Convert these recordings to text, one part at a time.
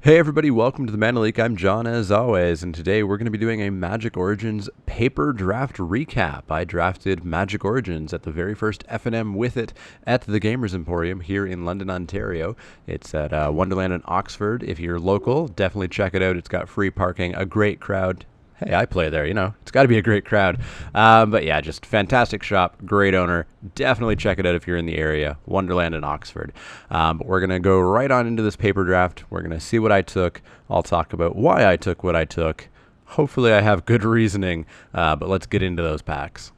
Hey everybody, welcome to the Leek. I'm John as always, and today we're going to be doing a Magic Origins paper draft recap. I drafted Magic Origins at the very first F&M with it at the Gamers Emporium here in London, Ontario. It's at Wonderland in Oxford. If you're local, definitely check it out. It's got free parking, a great crowd. Hey, I play there, it's got to be a great crowd. But yeah, just fantastic shop, great owner. Definitely check it out if you're in the area, Wonderland in Oxford. But we're going to go right on into this paper draft. We're going to see what I took. I'll talk about why I took what I took. Hopefully I have good reasoning, but let's get into those packs.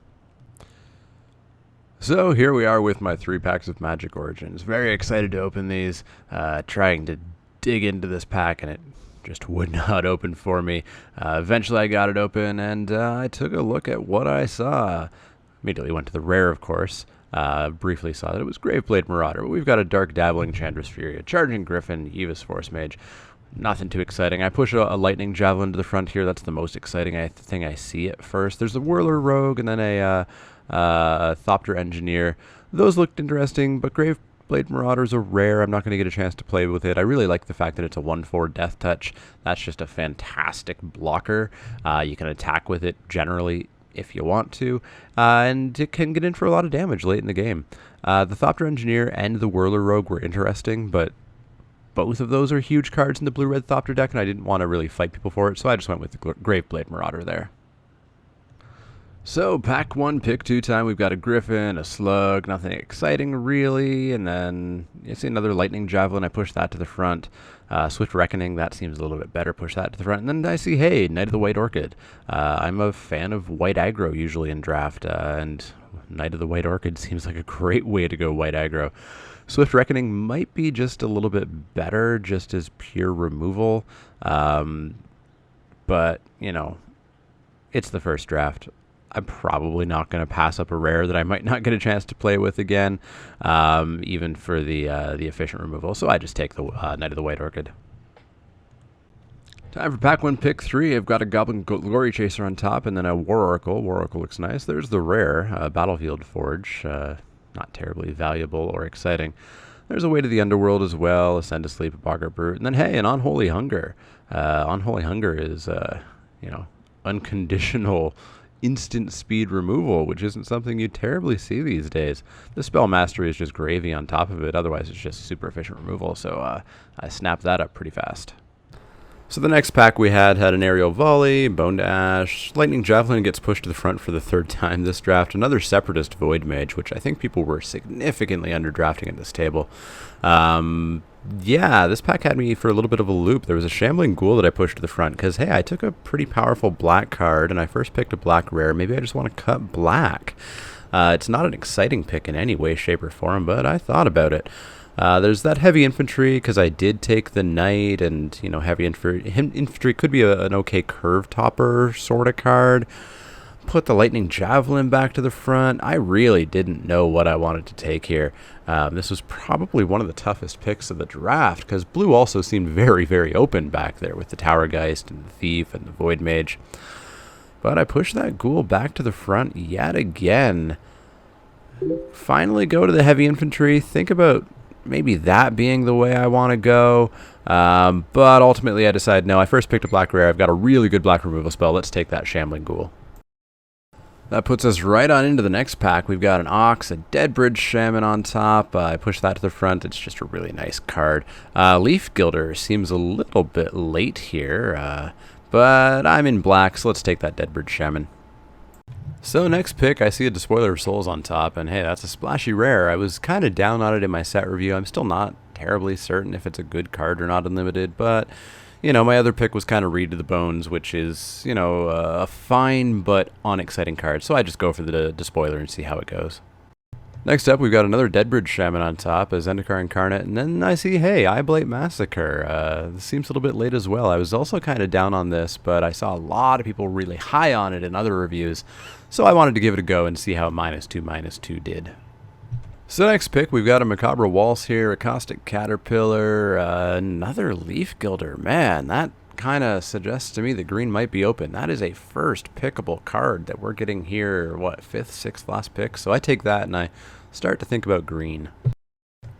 So here we are with my 3 packs of Magic Origins. Very excited to open these, trying to dig into this pack, and it just would not open for me. Eventually I got it open, and I took a look at what I saw. Immediately went to the rare, of course. Briefly saw that it was Graveblade Marauder, but we've got a Dark Dabbling Chandra's Fury, a Charging Griffin, Eva's Force Mage. Nothing too exciting. I push a Lightning Javelin to the front here. That's the most exciting thing I see at first. There's a Whirler Rogue and then a Thopter Engineer. Those looked interesting, but Graveblade Marauder's a rare. I'm not going to get a chance to play with it. I really like the fact that it's a 1/4 Death Touch. That's just a fantastic blocker. You can attack with it generally if you want to, and it can get in for a lot of damage late in the game. The Thopter Engineer and the Whirler Rogue were interesting, but both of those are huge cards in the blue-red Thopter deck, and I didn't want to really fight people for it, so I just went with the Graveblade Marauder there. So, pack 1, pick 2 time, we've got a Griffin, a Slug, nothing exciting really, and then you see another Lightning Javelin. I push that to the front. Swift Reckoning, that seems a little bit better, push that to the front. And then I see, hey, Knight of the White Orchid. I'm a fan of white aggro usually in draft, and Knight of the White Orchid seems like a great way to go white aggro. Swift Reckoning might be just a little bit better, just as pure removal, but, it's the first draft. I'm probably not going to pass up a rare that I might not get a chance to play with again, even for the efficient removal. So I just take the Knight of the White Orchid. Time for pack 1, pick 3. I've got a Goblin Glory Chaser on top, and then a War Oracle. War Oracle looks nice. There's the rare, Battlefield Forge. Not terribly valuable or exciting. There's a Way to the Underworld as well, Ascend to Sleep, a Boggart Brute, and then hey, an Unholy Hunger. Unholy Hunger is, unconditional instant speed removal, which isn't something you terribly see these days. The Spell Mastery is just gravy on top of it, otherwise it's just super efficient removal, so I snapped that up pretty fast. So the next pack we had an Aerial Volley, Bone Dash, Lightning Javelin gets pushed to the front for the 3rd time this draft, another Separatist Void Mage, which I think people were significantly underdrafting at this table. Yeah, this pack had me for a little bit of a loop. There was a Shambling Ghoul that I pushed to the front because, hey, I took a pretty powerful black card, and I first picked a black rare. Maybe I just want to cut black. It's not an exciting pick in any way, shape, or form, but I thought about it. There's that Heavy Infantry, because I did take the Knight, and, Heavy Infantry could be an okay curve topper sort of card. Put the Lightning Javelin back to the front. I really didn't know what I wanted to take here. This was probably one of the toughest picks of the draft, because blue also seemed very, very open back there with the Tower Geist and the Thief and the Void Mage. But I pushed that Ghoul back to the front yet again. Finally go to the Heavy Infantry. Think about maybe that being the way I want to go. But ultimately I decided, no, I first picked a black rare. I've got a really good black removal spell. Let's take that Shambling Ghoul. That puts us right on into the next pack. We've got an Ox, a Deadbridge Shaman on top. I push that to the front. It's just a really nice card. Leaf Gilder seems a little bit late here, but I'm in black, so let's take that Deadbridge Shaman. So next pick, I see a Despoiler of Souls on top, and hey, that's a splashy rare. I was kind of down on it in my set review. I'm still not terribly certain if it's a good card or not unlimited, but my other pick was kind of Read to the Bones, which is, a fine but unexciting card. So I just go for the Despoiler and see how it goes. Next up, we've got another Deadbridge Shaman on top, a Zendikar Incarnate, and then I see, hey, Eyeblight Massacre. This seems a little bit late as well. I was also kind of down on this, but I saw a lot of people really high on it in other reviews, so I wanted to give it a go and see how -2/-2 did. So next pick, we've got a Macabre Waltz here, a Caustic Caterpillar, another Leaf Gilder. Man, that kind of suggests to me that green might be open. That is a first pickable card that we're getting here, what, 5th, 6th last pick? So I take that and I start to think about green.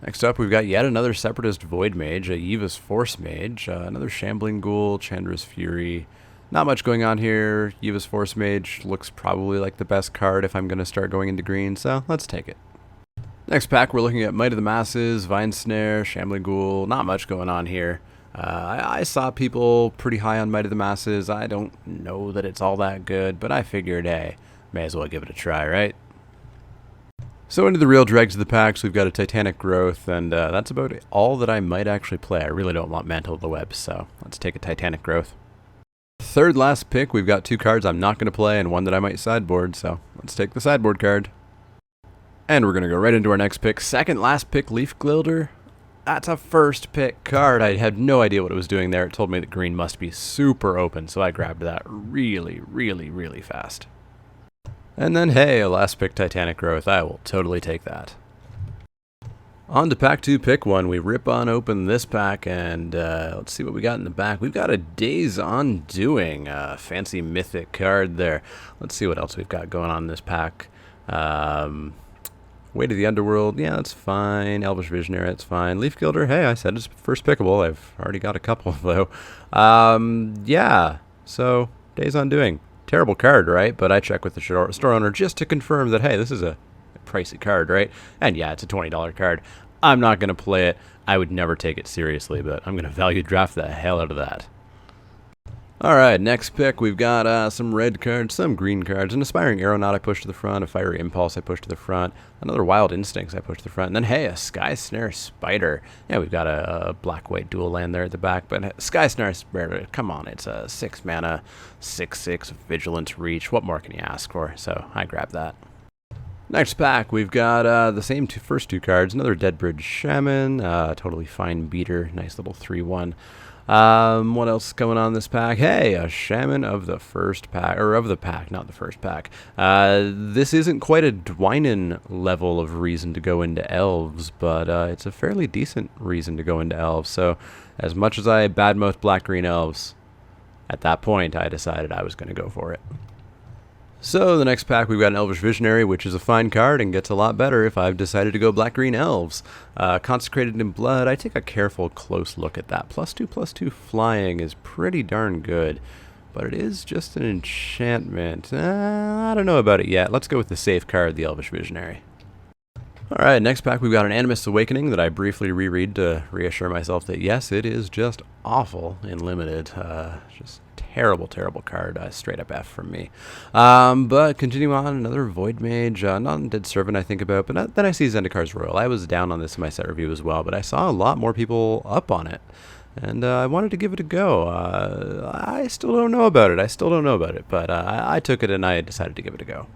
Next up, we've got yet another Separatist Void Mage, a Eva's Force Mage, another Shambling Ghoul, Chandra's Fury. Not much going on here. Eva's Force Mage looks probably like the best card if I'm going to start going into green, so let's take it. Next pack, we're looking at Might of the Masses, Vine Snare, Shambling Ghoul. Not much going on here. I saw people pretty high on Might of the Masses. I don't know that it's all that good, but I figured, hey, may as well give it a try, right? So into the real dregs of the packs, we've got a Titanic Growth, and that's about all that I might actually play. I really don't want Mantle of the Webs, so let's take a Titanic Growth. Third last pick, we've got two cards I'm not going to play and one that I might sideboard, so let's take the sideboard card. And we're going to go right into our next pick. Second last pick, Leaf Gilder. That's a first pick card. I had no idea what it was doing there. It told me that green must be super open, so I grabbed that really, really, really fast. And then, hey, a last pick Titanic Growth. I will totally take that. On to pack 2, pick 1. We rip on open this pack, and let's see what we got in the back. We've got a Days Undoing, fancy mythic card there. Let's see what else we've got going on in this pack. Way to the Underworld, yeah, that's fine. Elvish Visionary, that's fine. Leaf Gilder, hey, I said it's first pickable. I've already got a couple, though. Yeah, so Days Undoing. Terrible card, right? But I check with the store owner just to confirm that, hey, this is a pricey card, right? And yeah, it's a $20 card. I'm not going to play it. I would never take it seriously, but I'm going to value draft the hell out of that. All right, next pick, we've got some red cards, some green cards, an Aspiring Aeronaut I push to the front, a Fiery Impulse I push to the front, another Wild Instincts I push to the front, and then, hey, a Sky Snare Spider. Yeah, we've got a black-white dual land there at the back, but Sky Snare Spider, come on, it's a 6-mana, 6/6 Vigilance Reach. What more can you ask for? So I grab that. Next pack, we've got the same first two cards, another Deadbridge Shaman, totally fine beater, nice little 3/1. What else is going on in this pack? Hey, a Shaman of the first pack, or of the pack, not the first pack. This isn't quite a Dwynen level of reason to go into Elves, but it's a fairly decent reason to go into Elves. So, as much as I badmouth Black-Green Elves, at that point I decided I was going to go for it. So the next pack, we've got an Elvish Visionary, which is a fine card and gets a lot better if I've decided to go Black-Green Elves. Consecrated in Blood, I take a careful, close look at that. +2/+2 flying is pretty darn good, but it is just an enchantment. I don't know about it yet. Let's go with the safe card, the Elvish Visionary. Alright, next pack, we've got an Animist's Awakening that I briefly reread to reassure myself that yes, it is just awful in Limited. Just terrible, terrible card. Straight up F from me. But continuing on, another Void Mage, not Undead Servant I think about, but then I see Zendikar's Royal. I was down on this in my set review as well, but I saw a lot more people up on it. And I wanted to give it a go. I still don't know about it. But I took it and I decided to give it a go.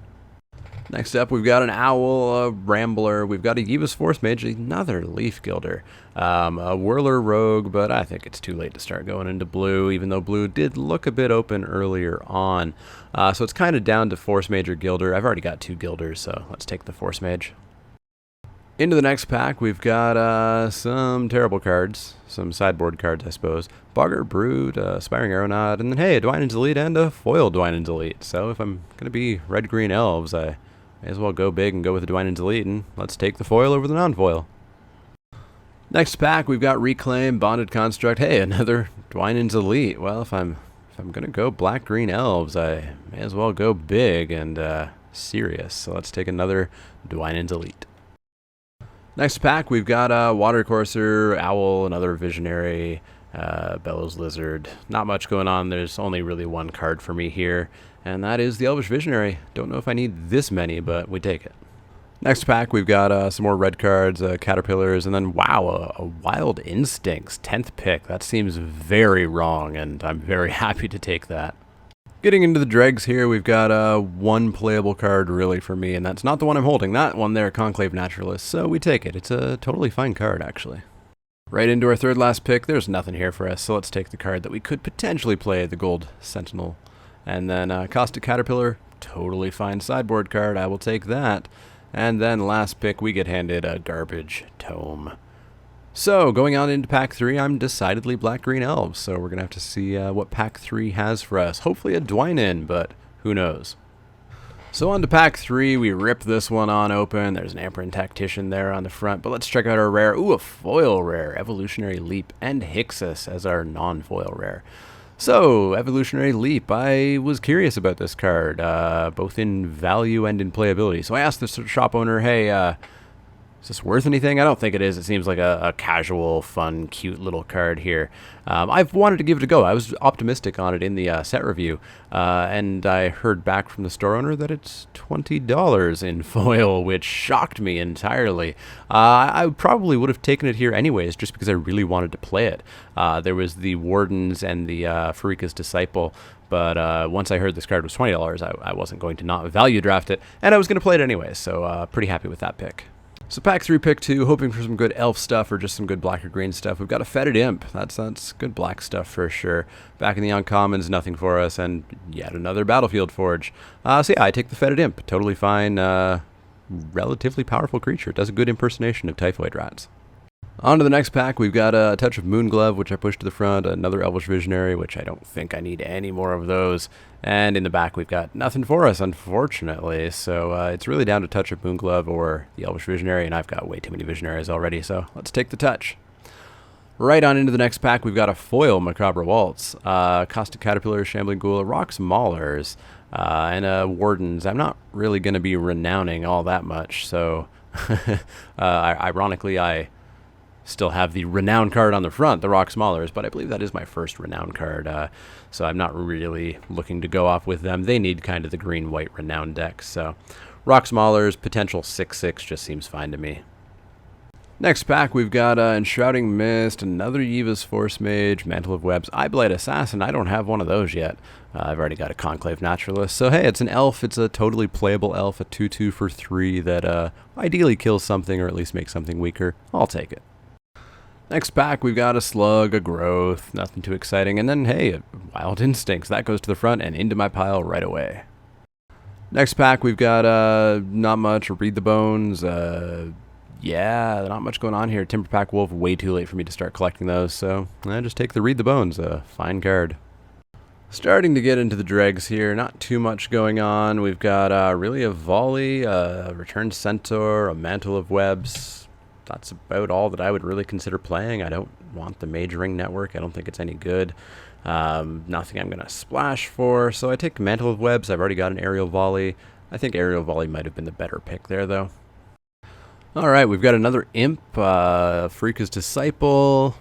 Next up, we've got an Owl, a Rambler, we've got a Eva's Force Mage, another Leaf Gilder, a Whirler Rogue, but I think it's too late to start going into blue, even though blue did look a bit open earlier on. So it's kind of down to Force Mage or Gilder. I've already got 2 Gilders, so let's take the Force Mage. Into the next pack, we've got some terrible cards, some sideboard cards, I suppose. Boggart Brood, Aspiring Aeronaut, and then, hey, a Dwynen's Elite and a foil Dwynen's Elite. So if I'm going to be red-green elves, I may as well go big and go with the Dwynen's Elite, and let's take the foil over the non-foil. Next pack, we've got Reclaim, Bonded Construct. Hey, another Dwynen's Elite. Well, if I'm going to go black-green elves, I may as well go big and serious. So let's take another Dwynen's Elite. Next pack, we've got Watercourser, Owl, another Visionary, Bellows Lizard. Not much going on. There's only really one card for me here, and that is the Elvish Visionary. Don't know if I need this many, but we take it. Next pack, we've got some more red cards, Caterpillars, and then, wow, a Wild Instincts, 10th pick. That seems very wrong, and I'm very happy to take that. Getting into the dregs here, we've got one playable card really for me, and that's not the one I'm holding. That one there, Conclave Naturalist, so we take it. It's a totally fine card, actually. Right into our third last pick. There's nothing here for us, so let's take the card that we could potentially play, the Gold Sentinel. And then Caustic Caterpillar, totally fine sideboard card. I will take that. And then last pick, we get handed a Garbage Tome. So, going on into pack 3, I'm decidedly black-green elves, so we're going to have to see what pack 3 has for us. Hopefully a Dwynen, but who knows. So on to pack 3, we rip this one on open. There's an Emporium Tactician there on the front, but let's check out our rare. Ooh, a foil rare, Evolutionary Leap, and Hixus as our non-foil rare. So, Evolutionary Leap, I was curious about this card, both in value and in playability. So I asked the shop owner, hey, is this worth anything? I don't think it is. It seems like a casual, fun, cute little card here. I've wanted to give it a go. I was optimistic on it in the set review, and I heard back from the store owner that it's $20 in foil, which shocked me entirely. I probably would have taken it here anyways, just because I really wanted to play it. There was the Wardens and the Farika's Disciple, but once I heard this card was $20, I wasn't going to not value draft it, and I was going to play it anyways, so pretty happy with that pick. So pack 3, pick 2, hoping for some good elf stuff or just some good black or green stuff. We've got a Fetid Imp. That's good black stuff for sure. Back in the uncommons, nothing for us, and yet another Battlefield Forge. So yeah, I take the Fetid Imp. Totally fine. Relatively powerful creature. It does a good impersonation of Typhoid Rats. On to the next pack, we've got a Touch of Moonglove, which I pushed to the front, another Elvish Visionary, which I don't think I need any more of those, and in the back we've got nothing for us, unfortunately, so it's really down to Touch of Moonglove or the Elvish Visionary, and I've got way too many Visionaries already, so let's take the Touch. Right on into the next pack, we've got a foil Macabre Waltz, Caustic Caterpillar, Shambling Ghoul, Rocks Maulers, and a Wardens. I'm not really going to be renowning all that much, so ironically I still have the Renown card on the front, the Rock Maulers, but I believe that is my first Renown card, so I'm not really looking to go off with them. They need kind of the green-white Renown deck, so Rock Maulers, potential 6/6 just seems fine to me. Next pack, we've got Enshrouding Mist, another Yiva's Force Mage, Mantle of Webs, Eyeblight Assassin. I don't have one of those yet. I've already got a Conclave Naturalist. So hey, it's an elf. It's a totally playable elf, a 2/2 for 3 that ideally kills something or at least makes something weaker. I'll take it. Next pack, we've got a Slug, a Growth, nothing too exciting, and then, hey, Wild Instincts. That goes to the front and into my pile right away. Next pack, we've got not much, Read the Bones, yeah, not much going on here. Timberpack Wolf, way too late for me to start collecting those, so I just take the Read the Bones, a fine card. Starting to get into the dregs here, not too much going on. We've got really a Volley, a Returned Centaur, a Mantle of Webs. That's about all that I would really consider playing. I don't want the Mage Ring Network. I don't think it's any good. Nothing I'm going to splash for. So I take Mantle of Webs. I've already got an Aerial Volley. I think Aerial Volley might have been the better pick there, though. All right, we've got another Imp, Farika's Disciple,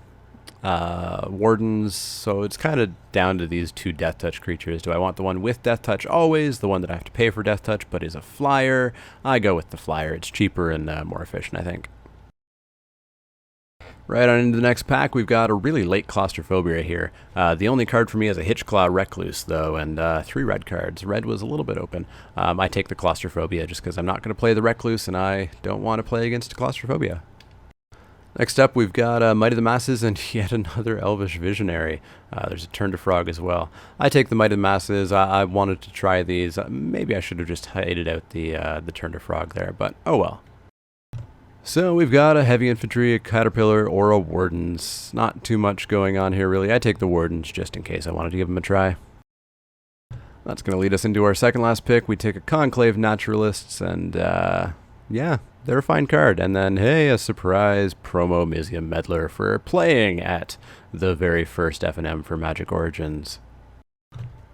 Wardens. So it's kind of down to these two Death Touch creatures. Do I want the one with Death Touch always? The one that I have to pay for Death Touch but is a flyer? I go with the flyer. It's cheaper and more efficient, I think. Right on into the next pack, we've got a really late Claustrophobia here. The only card for me is a Hitchclaw Recluse, though, and 3 red cards. Red was a little bit open. I take the Claustrophobia just because I'm not going to play the Recluse, and I don't want to play against Claustrophobia. Next up, we've got Might of the Masses and yet another Elvish Visionary. There's a Turn to Frog as well. I take the Might of the Masses. I wanted to try these. Maybe I should have just hated out the Turn to Frog there, but oh well. So we've got a Heavy Infantry, a Caterpillar, or a Wardens. Not too much going on here, really. I take the Wardens just in case I wanted to give them a try. That's going to lead us into our second last pick. We take a Conclave Naturalists, and yeah, they're a fine card. And then, hey, a surprise promo Mizium Meddler for playing at the very first F&M for Magic Origins.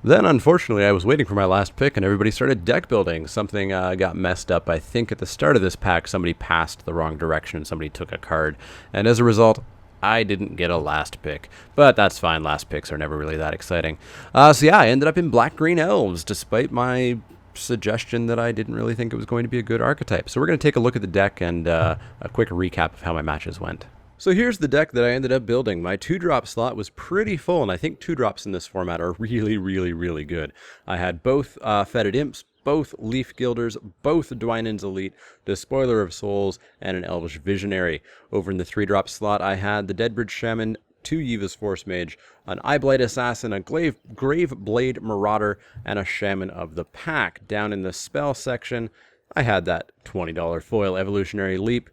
Then, unfortunately, I was waiting for my last pick, and everybody started deck building. Something got messed up. I think at the start of this pack, somebody passed the wrong direction. Somebody took a card. And as a result, I didn't get a last pick. But that's fine. Last picks are never really that exciting. So yeah, I ended up in Black-Green Elves, despite my suggestion that I didn't really think it was going to be a good archetype. So we're going to take a look at the deck and a quick recap of how my matches went. So here's the deck that I ended up building. My 2-drop slot was pretty full, and I think 2-drops in this format are really, really, really good. I had both Fetid Imps, both Leaf Gilders, both Dwynen's Elite, Despoiler of Souls, and an Elvish Visionary. Over in the 3-drop slot, I had the Deadbridge Shaman, 2 Yiva's Force Mage, an Eyeblight Assassin, a Grave Blade Marauder, and a Shaman of the Pack. Down in the spell section, I had that $20 foil Evolutionary Leap.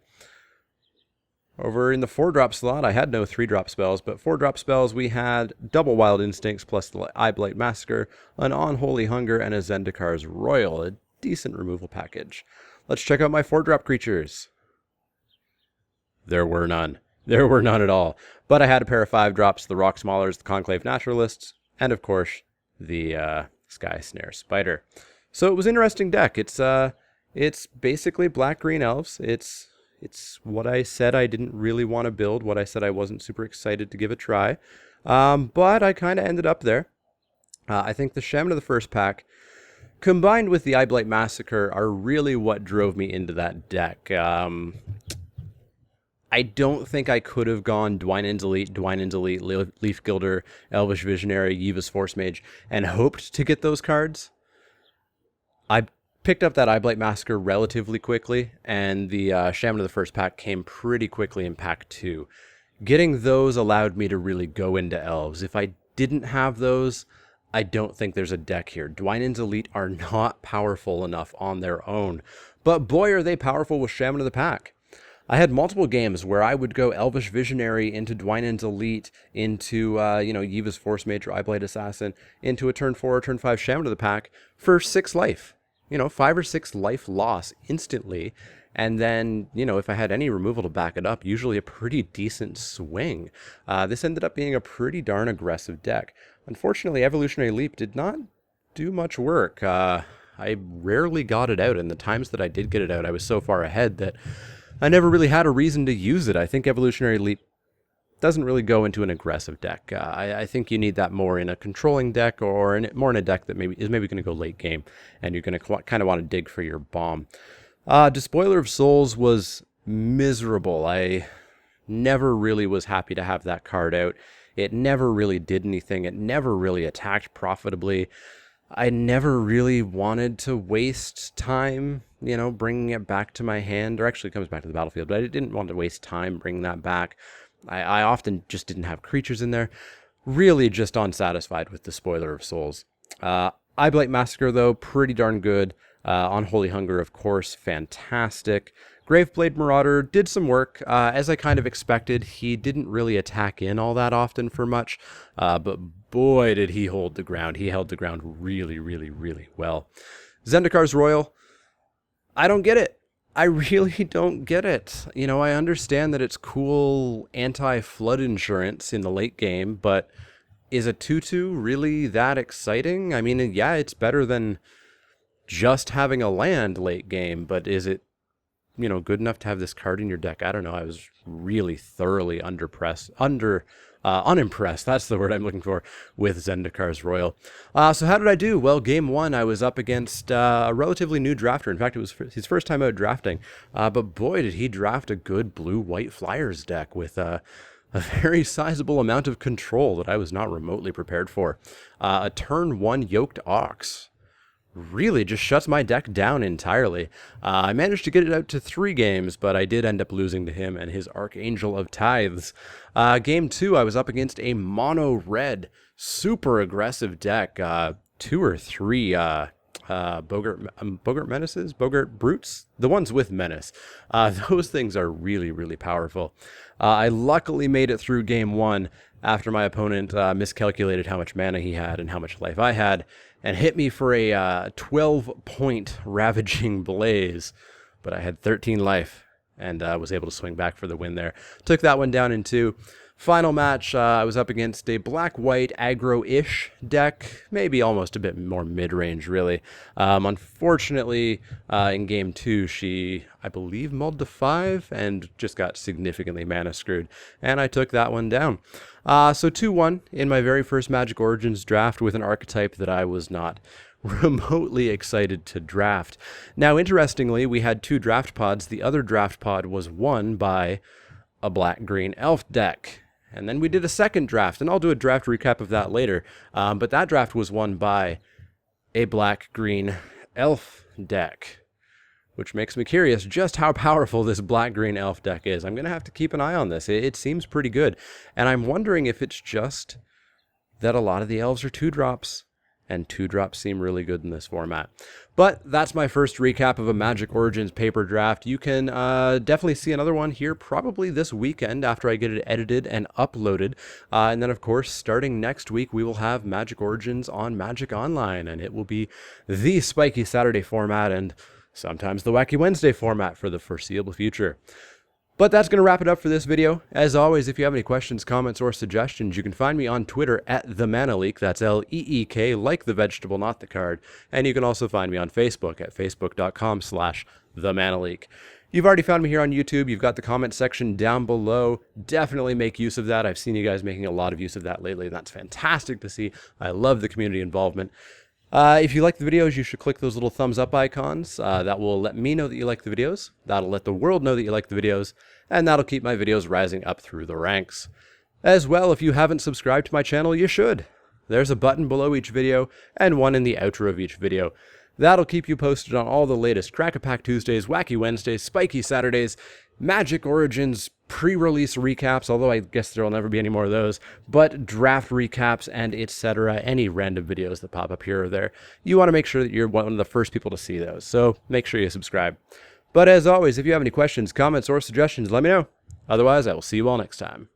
Over in the 4-drop slot, I had no 3-drop spells, but 4-drop spells we had double Wild Instincts plus the Eyeblight Massacre, an Unholy Hunger, and a Zendikar's Royal. It decent removal package. Let's check out my 4-drop creatures. There were none. There were none at all. But I had a pair of 5-drops, the Rock Maulers, the Conclave Naturalists, and of course, the Sky Snare Spider. So it was an interesting deck. It's basically black-green elves. It's what I said I didn't really want to build, what I said I wasn't super excited to give a try. But I kind of ended up there. I think the Shaman of the first pack, combined with the Eyeblight Massacre, are really what drove me into that deck. I don't think I could have gone Dwynen's Elite, Leaf Gilder, Elvish Visionary, Yiva's Force Mage, and hoped to get those cards. I picked up that Eyeblight Massacre relatively quickly, and the Shaman of the first pack came pretty quickly in pack 2. Getting those allowed me to really go into elves. If I didn't have those, I don't think there's a deck here. Dwynen's Elite are not powerful enough on their own, but boy are they powerful with Shaman of the pack. I had multiple games where I would go Elvish Visionary into Dwynen's Elite, into, Yiva's Force Mage or Eyeblight Assassin, into a turn 4 or turn 5 Shaman of the pack for 6 life. 5 or 6 life loss instantly. And then, if I had any removal to back it up, usually a pretty decent swing. This ended up being a pretty darn aggressive deck. Unfortunately, Evolutionary Leap did not do much work. I rarely got it out, and the times that I did get it out, I was so far ahead that I never really had a reason to use it. I think Evolutionary Leap doesn't really go into an aggressive deck. I think you need that more in a controlling deck or more in a deck that is maybe going to go late game, and you're going to kind of want to dig for your bomb. Despoiler of Souls was miserable. I never really was happy to have that card out. It never really did anything. It never really attacked profitably. I never really wanted to waste time, bringing it back to my hand, or actually it comes back to the battlefield, but I didn't want to waste time bringing that back. I often just didn't have creatures in there. Really just unsatisfied with the Despoiler of Souls. Eyeblight Massacre, though, pretty darn good. Unholy Hunger, of course, fantastic. Graveblade Marauder did some work. As I kind of expected, he didn't really attack in all that often for much, but boy, did he hold the ground. He held the ground really, really, really well. Zendikar's Royal, I don't get it. I really don't get it. I understand that it's cool anti-flood insurance in the late game, but is a 2/2 really that exciting? I mean, yeah, it's better than just having a land late game, but is it, good enough to have this card in your deck? I don't know. I was really thoroughly unimpressed. That's the word I'm looking for with Zendikar's Royal. So how did I do? Well, game 1, I was up against a relatively new drafter. In fact, it was his first time out drafting. But boy, did he draft a good blue-white Flyers deck with a very sizable amount of control that I was not remotely prepared for. A turn 1 Yoked Ox really just shuts my deck down entirely. I managed to get it out to 3 games, but I did end up losing to him and his Archangel of Tithes. Game 2, I was up against a mono-red, super aggressive deck. 2 or 3 Bogart Menaces? Bogart Brutes? The ones with Menace. Those things are really, really powerful. I luckily made it through game 1 after my opponent miscalculated how much mana he had and how much life I had, and hit me for a 12-point Ravaging Blaze. But I had 13 life, and was able to swing back for the win there. Took that one down in 2. Final match, I was up against a black-white aggro-ish deck, maybe almost a bit more mid-range, really. Unfortunately, in game 2, she, I believe, mulled to 5 and just got significantly mana screwed, and I took that one down. So 2-1 in my very first Magic Origins draft with an archetype that I was not remotely excited to draft. Now, interestingly, we had 2 draft pods. The other draft pod was won by a black-green elf deck. And then we did a second draft, and I'll do a draft recap of that later. But that draft was won by a black-green elf deck, which makes me curious just how powerful this black-green elf deck is. I'm going to have to keep an eye on this. It seems pretty good. And I'm wondering if it's just that a lot of the elves are 2-drops, and 2-drops seem really good in this format. But that's my first recap of a Magic Origins paper draft. You can definitely see another one here probably this weekend after I get it edited and uploaded. And then, of course, starting next week, we will have Magic Origins on Magic Online, and it will be the Spiky Saturday format and sometimes the Wacky Wednesday format for the foreseeable future. But that's going to wrap it up for this video. As always, if you have any questions, comments, or suggestions, you can find me on Twitter at @TheManaLeek. That's L-E-E-K, like the vegetable, not the card. And you can also find me on Facebook at facebook.com/TheManaLeek. You've already found me here on YouTube. You've got the comment section down below. Definitely make use of that. I've seen you guys making a lot of use of that lately, and that's fantastic to see. I love the community involvement. If you like the videos, you should click those little thumbs up icons. That will let me know that you like the videos. That'll let the world know that you like the videos. And that'll keep my videos rising up through the ranks. As well, if you haven't subscribed to my channel, you should. There's a button below each video and one in the outro of each video. That'll keep you posted on all the latest Crack-A-Pack Tuesdays, Wacky Wednesdays, Spiky Saturdays, Magic Origins pre-release recaps, although I guess there will never be any more of those, but draft recaps and etc., any random videos that pop up here or there. You want to make sure that you're one of the first people to see those, so make sure you subscribe. But as always, if you have any questions, comments, or suggestions, let me know. Otherwise, I will see you all next time.